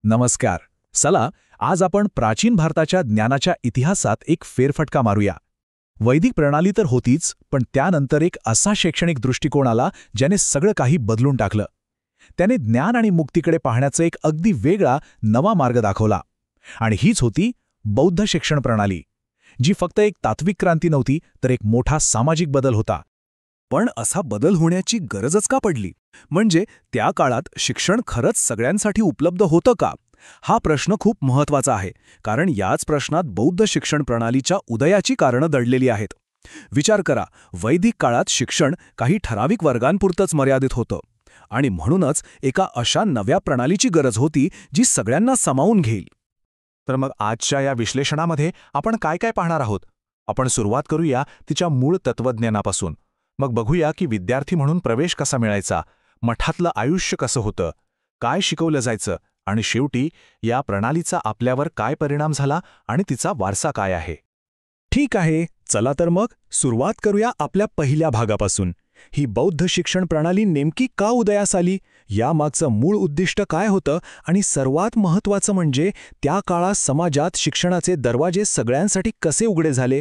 नमस्कार. चला आज आपण प्राचीन भारताच्या ज्ञानाच्या इतिहासात एक फेरफटका मारूया. वैदिक प्रणाली तर होतीच, पण त्यानंतर एक असा शैक्षणिक दृष्टिकोन आला ज्याने सगळं काही बदलून टाकलं. त्याने ज्ञान आणि मुक्तीकडे पाहण्याचा एक अगदी वेगळा नवा मार्ग दाखवला. आणि हीच होती बौद्ध शिक्षण प्रणाली, जी फक्त एक तात्विक क्रांती नव्हती तर एक मोठा सामाजिक बदल होता. पण असा बदल होण्याची गरजच का पडली? म्हणजे त्या काळात शिक्षण खरंच सगळ्यांसाठी उपलब्ध होतं का? हा प्रश्न खूप महत्त्वाचा आहे, कारण याच प्रश्नात बौद्ध शिक्षण प्रणालीच्या उदयाची कारणं दडलेली आहेत. विचार करा, वैदिक काळात शिक्षण काही ठराविक वर्गांपुरतंच मर्यादित होतं, आणि म्हणूनच एका अशा नव्या प्रणालीची गरज होती जी सगळ्यांना सामावून घेईल. तर मग आजच्या या विश्लेषणामध्ये आपण काय काय पाहणार आहोत? आपण सुरुवात करूया तिच्या मूळ तत्त्वज्ञानापासून. मग बघूया की विद्यार्थी म्हणून प्रवेश कसा मिळायचा, मठातलं आयुष्य कसं होतं, काय शिकवलं जायचं, आणि शेवटी या प्रणालीचा आपल्यावर काय परिणाम झाला आणि तिचा वारसा काय आहे. ठीक आहे, चला तर मग सुरुवात करूया आपल्या पहिल्या भागापासून. ही बौद्ध शिक्षण प्रणाली नेमकी का उदयास आली, यामागचं मूळ उद्दिष्ट काय होतं, आणि सर्वात महत्त्वाचं म्हणजे त्या काळात समाजात शिक्षणाचे दरवाजे सगळ्यांसाठी कसे उघडे झाले.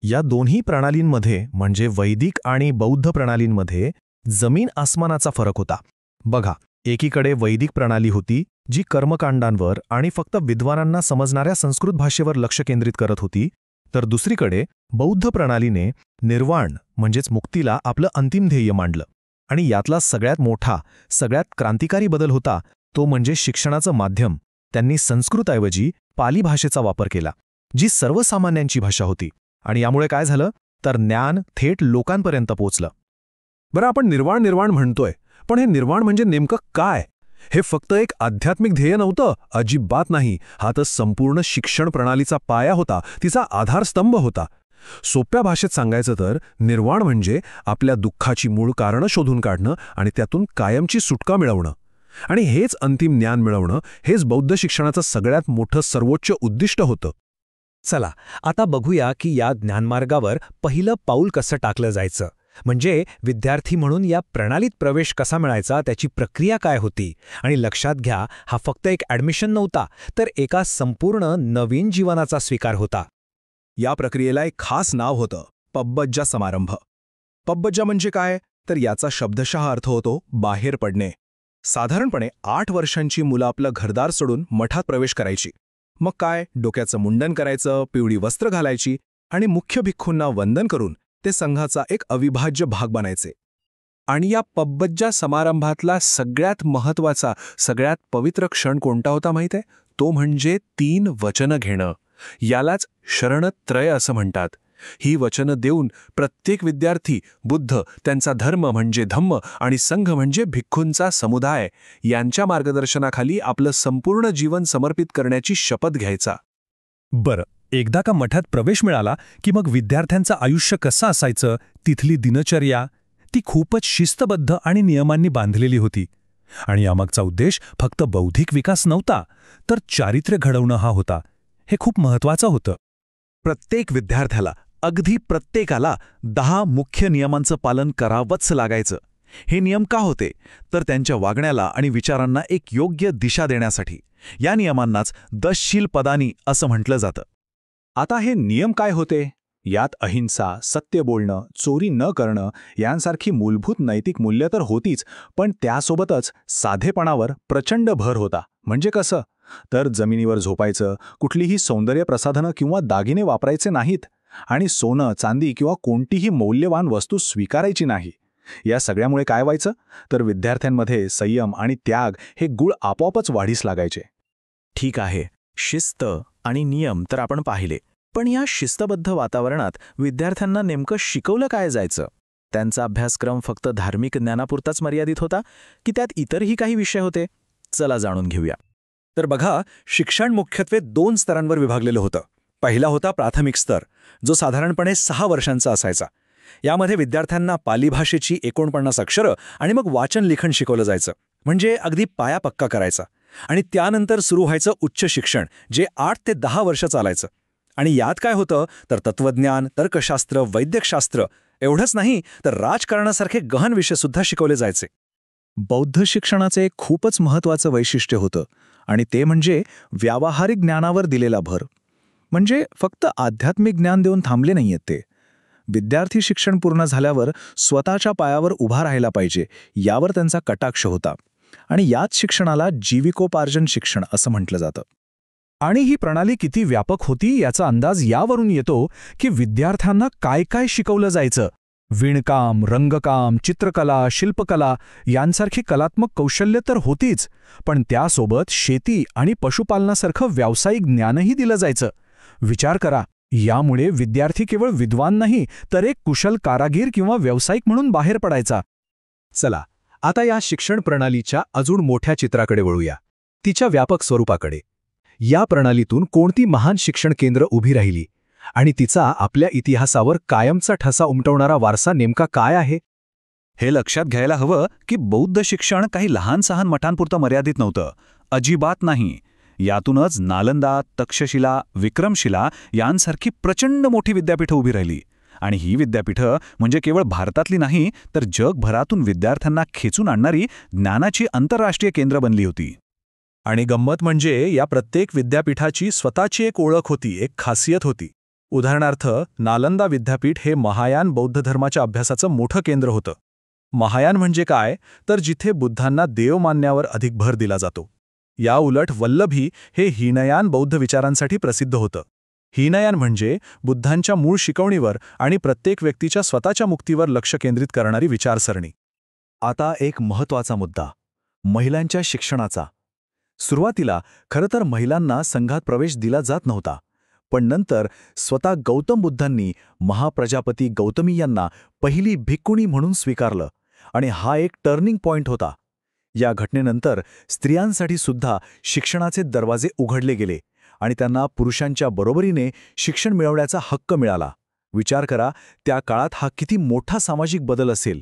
या दोन्ही प्रणालींमध्ये म्हणजे वैदिक आणि बौद्ध प्रणालींमध्ये जमीन आसमानाचा फरक होता. बघा, एकीकडे वैदिक प्रणाली होती जी कर्मकांडांवर आणि फक्त विद्वानांना समजणाऱ्या संस्कृत भाषेवर लक्ष केंद्रित करत होती, तर दुसरीकडे बौद्ध प्रणालीने निर्वाण म्हणजेच मुक्तीला आपलं अंतिम ध्येय मांडलं. आणि यातला सगळ्यात मोठा, सगळ्यात क्रांतिकारी बदल होता तो म्हणजे शिक्षणाचं माध्यम. त्यांनी संस्कृतऐवजी पाली भाषेचा वापर केला, जी सर्वसामान्यांची भाषा होती. आणि यामुळे काय झालं तर ज्ञान थेट लोकांपर्यंत पोचलं. बरं, आपण निर्वाण निर्वाण म्हणतोय, पण हे निर्वाण म्हणजे नेमकं काय? हे फक्त एक आध्यात्मिक ध्येय नव्हतं, अजिबात नाही. हा तर संपूर्ण शिक्षण प्रणालीचा पाया होता, तिचा आधारस्तंभ होता. सोप्या भाषेत सांगायचं तर निर्वाण म्हणजे आपल्या दुःखाची मूळ कारणं शोधून काढणं आणि त्यातून कायमची सुटका मिळवणं. आणि हेच अंतिम ज्ञान मिळवणं, हेच बौद्ध शिक्षणाचं सगळ्यात मोठं सर्वोच्च उद्दिष्ट होतं. चला आता बघूया की या ज्ञानमार्गावर पहिलं पाऊल कसं टाकलं जायचं, म्हणजे विद्यार्थी म्हणून या प्रणालीत प्रवेश कसा मिळायचा, त्याची प्रक्रिया काय होती. आणि लक्षात घ्या, हा फक्त एक ॲडमिशन नव्हता, तर एका संपूर्ण नवीन जीवनाचा स्वीकार होता. या प्रक्रियेला एक खास नाव होतं, पब्बज्जा समारंभ. पब्बज्जा म्हणजे काय, तर याचा शब्दशः अर्थ होतो बाहेर पडणे. साधारणपणे 8 वर्षांची मुलं आपलं घरदार सोडून मठात प्रवेश करायची. मग काय, डोक्याचं मुंडन करायचं, पिवळी वस्त्र घालायची, आणि मुख्य भिक्खूंना वंदन करून ते संघाचा एक अविभाज्य भाग बनायचे. आणि या पब्बज्जा समारंभातला सगळ्यात महत्त्वाचा, सगळ्यात पवित्र क्षण कोणता होता माहीत आहे? तो म्हणजे 3 वचनं घेणं. यालाच शरणत्रय असं म्हणतात. ही वचनं देऊन प्रत्येक विद्यार्थी बुद्ध, त्यांचा धर्म म्हणजे धम्म, आणि संघ म्हणजे भिक्खूंचा समुदाय यांच्या मार्गदर्शनाखाली आपलं संपूर्ण जीवन समर्पित करण्याची शपथ घ्यायचा. बरं, एकदा का मठात प्रवेश मिळाला की मग विद्यार्थ्यांचं आयुष्य कसं असायचं, तिथली दिनचर्या ती खूपच शिस्तबद्ध आणि नियमांनी बांधलेली होती. आणि यामागचा उद्देश फक्त बौद्धिक विकास नव्हता, तर चारित्र्य घडवणं हा होता. हे खूप महत्त्वाचं होतं. प्रत्येक विद्यार्थ्याला, अगदी प्रत्येकाला 10 मुख्य नियमांचं पालन करावंच लागायचं. हे नियम का होते, तर त्यांच्या वागण्याला आणि विचारांना एक योग्य दिशा देण्यासाठी. या नियमांनाच दशशील पदानी असं म्हटलं जातं. आता हे नियम काय होते? यात अहिंसा, सत्य बोलणं, चोरी न करणं यांसारखी मूलभूत नैतिक मूल्य तर होतीच, पण त्यासोबतच साधेपणावर प्रचंड भर होता. म्हणजे कसं, तर जमिनीवर झोपायचं, कुठलीही सौंदर्य प्रसाधनं किंवा दागिने वापरायचे नाहीत, आणि सोनं, चांदी किंवा कोणतीही मौल्यवान वस्तू स्वीकारायची नाही. या सगळ्यामुळे काय व्हायचं, तर विद्यार्थ्यांमध्ये संयम आणि त्याग हे गुण आपोआपच वाढीस लागायचे. ठीक आहे, शिस्त आणि नियम तर आपण पाहिले, पण या शिस्तबद्ध वातावरणात विद्यार्थ्यांना नेमकं शिकवलं काय जायचं? त्यांचा अभ्यासक्रम फक्त धार्मिक ज्ञानापुरताच मर्यादित होता की त्यात इतरही काही विषय होते? चला जाणून घेऊया. तर बघा, शिक्षण मुख्यत्वे 2 स्तरांवर विभागलेलं होतं. पहिला होता प्राथमिक स्तर, जो साधारणपणे 6 वर्षांचा असायचा. यामध्ये विद्यार्थ्यांना पाली भाषेची 49 अक्षरं आणि मग वाचन लिखण शिकवलं जायचं, म्हणजे अगदी पाया पक्का करायचा. आणि त्यानंतर सुरू व्हायचं उच्च शिक्षण, जे 8 ते 10 वर्ष चालायचं. आणि यात काय होतं, तर तत्त्वज्ञान, तर्कशास्त्र, वैद्यकशास्त्र एवढंच नाही, तर राजकारणासारखे गहन विषयसुद्धा शिकवले जायचे. बौद्ध शिक्षणाचे एक खूपच महत्त्वाचं वैशिष्ट्य होतं आणि ते म्हणजे व्यावहारिक ज्ञानावर दिलेला भर. म्हणजे फक्त आध्यात्मिक ज्ञान देऊन थांबले नाहीयेत ते. विद्यार्थी शिक्षण पूर्ण झाल्यावर स्वतःच्या पायावर उभा राहायला पाहिजे यावर त्यांचा कटाक्ष होता आणि याच शिक्षणाला जीविकोपार्जन शिक्षण असं म्हटलं जातं. आणि ही प्रणाली किती व्यापक होती याचा अंदाज यावरून येतो की विद्यार्थ्यांना काय काय शिकवलं जायचं. विणकाम, रंगकाम, चित्रकला, शिल्पकला यांसारखी कलात्मक कौशल्य तर होतीच, पण त्यासोबत शेती आणि पशुपालनासारखं व्यावसायिक ज्ञानही दिलं जायचं. विचार करा, यामुळे विद्यार्थी केवळ विद्वान नाही तर एक कुशल कारागीर किंवा व्यावसायिक म्हणून बाहेर पडायचा. चला आता या शिक्षण प्रणालीच्या अजून मोठ्या चित्राकडे वळूया, तिच्या व्यापक स्वरूपाकडे. या प्रणालीतून कोणती महान शिक्षण केंद्र उभी राहिली आणि तिचा आपल्या इतिहासावर कायमचा ठसा उमटवणारा वारसा नेमका काय आहे? हे लक्षात घ्यायला हवं की बौद्ध शिक्षण काही लहान सहान मठांपुरतं मर्यादित नव्हतं. अजिबात नाही. यातूनच नालंदा, तक्षशिला, विक्रमशिला यांसारखी प्रचंड मोठी विद्यापीठं उभी राहिली. आणि ही विद्यापीठं म्हणजे केवळ भारतातली नाही तर जगभरातून विद्यार्थ्यांना खेचून आणणारी ज्ञानाची आंतरराष्ट्रीय केंद्र बनली होती. आणि गंमत म्हणजे या प्रत्येक विद्यापीठाची स्वतःची एक ओळख होती, एक खासियत होती. उदाहरणार्थ, नालंदा विद्यापीठ हे महायान बौद्ध धर्माच्या अभ्यासाचं मोठं केंद्र होतं. महायान म्हणजे काय, तर जिथे बुद्धांना देव मानण्यावर अधिक भर दिला जातो. या उलट वल्लभी हे हीनयान बौद्ध विचारांसाठी प्रसिद्ध होतं. हीनयान म्हणजे बुद्धांच्या मूळ शिकवणीवर आणि प्रत्येक व्यक्तीच्या स्वतःच्या मुक्तीवर लक्ष केंद्रित करणारी विचारसरणी. आता एक महत्त्वाचा मुद्दा, महिलांच्या शिक्षणाचा. सुरुवातीला खरं तर महिलांना संघात प्रवेश दिला जात नव्हता, पण नंतर स्वतः गौतम बुद्धांनी महाप्रजापती गौतमी यांना पहिली भिक्खुणी म्हणून स्वीकारलं आणि हा एक टर्निंग पॉइंट होता. या घटनेनंतर स्त्रियांसाठी सुद्धा शिक्षणाचे दरवाजे उघडले गेले आणि त्यांना पुरुषांच्या बरोबरीने शिक्षण मिळवण्याचा हक्क मिळाला. विचार करा, त्या काळात हा किती मोठा सामाजिक बदल असेल.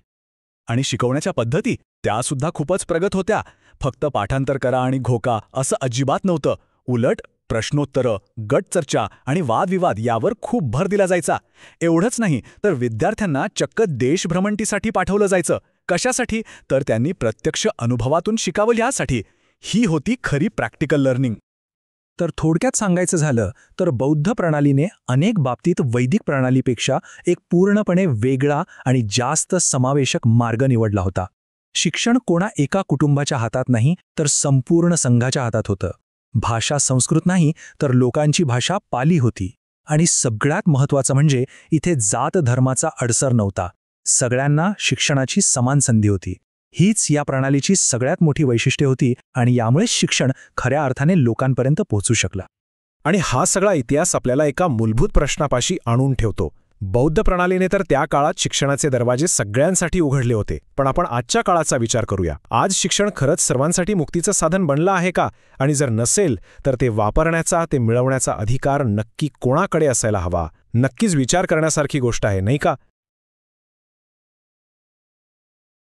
आणि शिकवण्याच्या पद्धती त्यासुद्धा खूपच प्रगत होत्या. फक्त पाठांतर करा आणि घोका असं अजिबात नव्हतं. उलट प्रश्नोत्तरं, गट चर्चा आणि वादविवाद यावर खूप भर दिला जायचा. एवढंच नाही तर विद्यार्थ्यांना चक्क देशभ्रमंतीसाठी पाठवलं जायचं. कशासाठी, तर त्यांनी प्रत्यक्ष अनुभवातून शिकावं यासाठी. ही होती खरी प्रॅक्टिकल लर्निंग. तर थोडक्यात सांगायचं झालं तर बौद्ध प्रणालीने अनेक बाबतीत वैदिक प्रणालीपेक्षा एक पूर्णपणे वेगळा आणि जास्त समावेशक मार्ग निवडला होता. शिक्षण कोणा एका कुटुंबाच्या हातात नाही तर संपूर्ण संघाच्या हातात होतं. भाषा संस्कृत नाही तर लोकांची भाषा पाली होती. आणि सगळ्यात महत्त्वाचं म्हणजे इथे जात धर्माचा अडसर नव्हता. सगळ्यांना शिक्षणाची समान संधी होती. हीच या प्रणालीची सगळ्यात मोठी वैशिष्ट्ये होती आणि यामुळे शिक्षण खऱ्या अर्थाने लोकांपर्यंत पोहोचू शकला. आणि हा सगळा इतिहास आपल्याला एका मूलभूत प्रश्नापाशी आणून ठेवतो. बौद्ध प्रणालीने तर त्या काळात शिक्षणाचे दरवाजे सगळ्यांसाठी उघडले होते, पण आपण आजच्या काळाचा विचार करूया. आज शिक्षण खरंच सर्वांसाठी मुक्तीचं साधन बनलं आहे का? आणि जर नसेल तर ते वापरण्याचा, ते मिळवण्याचा अधिकार नक्की कोणाकडे असायला हवा? नक्कीच विचार करण्यासारखी गोष्ट आहे, नाही का?